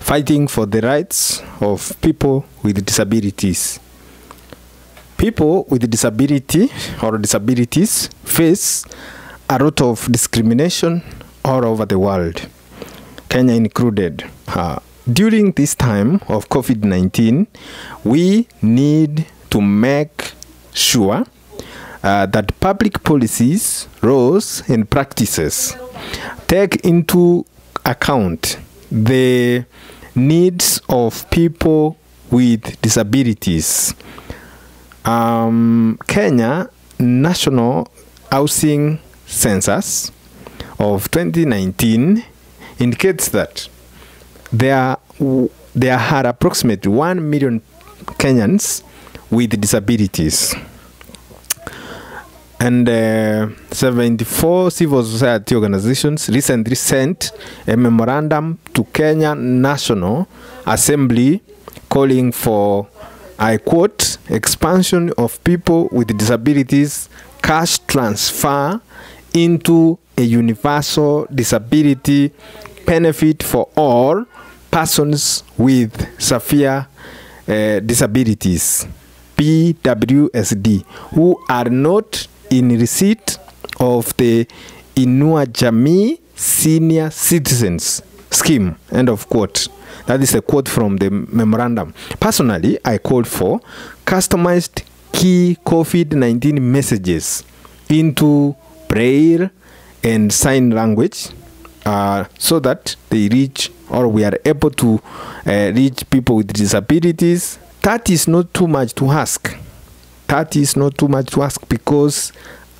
fighting for the rights of people with disabilities. People with disability or disabilities face a lot of discrimination all over the world, Kenya included. During this time of COVID-19, we need to make sure that public policies, laws, and practices take into account the needs of people with disabilities. Kenya National Housing Census of 2019 indicates that there are approximately 1 million Kenyans with disabilities, and 74 civil society organizations recently sent a memorandum to Kenya National Assembly calling for, I quote, expansion of people with disabilities cash transfer into a universal disability benefit for all persons with severe disabilities, PWSD, who are not in receipt of the Inua Jamii Senior Citizens Scheme, end of quote. That is a quote from the memorandum. Personally, I called for customized key COVID-19 messages into Braille and sign language so that they reach, or we are able to reach people with disabilities. That is not too much to ask. That is not too much to ask because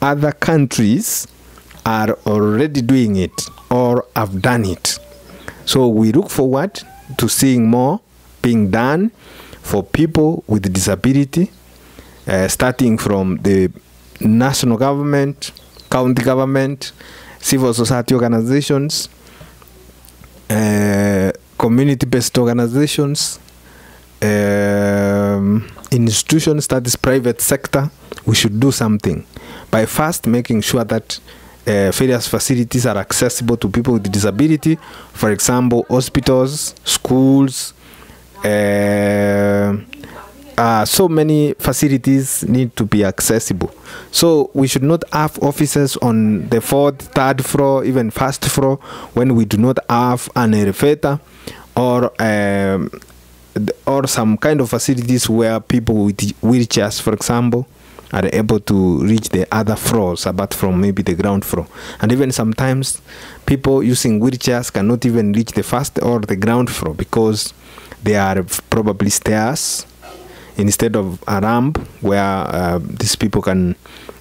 other countries are already doing it or have done it. So we look forward to seeing more being done for people with disability, starting from the national government, county government, civil society organizations, community-based organizations, institutions, that is private sector. We should do something by first making sure that various facilities are accessible to people with disability. For example, hospitals, schools, so many facilities need to be accessible. So we should not have offices on the 4th, 3rd floor, even 1st floor when we do not have an elevator or some kind of facilities where people with wheelchairs, for example, are able to reach the other floors apart from maybe the ground floor. And even sometimes people using wheelchairs cannot even reach the first or the ground floor because there are probably stairs instead of a ramp where these people can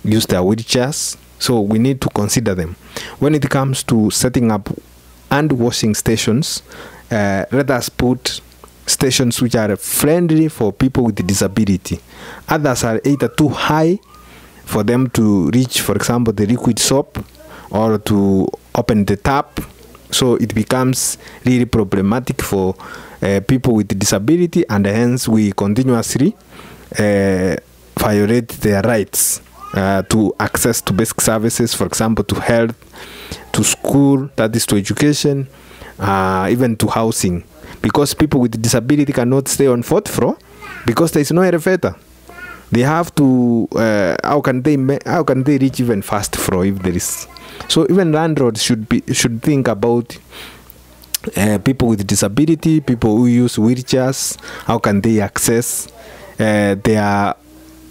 use their wheelchairs. So we need to consider them. When it comes to setting up hand washing stations, let us put stations which are friendly for people with disability. Others are either too high for them to reach, for example, the liquid soap or to open the tap. So it becomes really problematic for people with disability, and hence we continuously violate their rights to access to basic services, for example, to health, to school, that is to education, even to housing. Because people with disability cannot stay on 4th floor because there is no elevator. They have to, how can they reach even 1st floor if there is? So even landlords should think about people with disability, people who use wheelchairs. How can they access their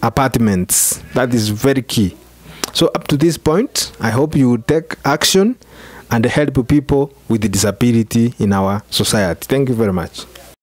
apartments? That is very key. So up to this point, I hope you will take action and help people with disability in our society. Thank you very much.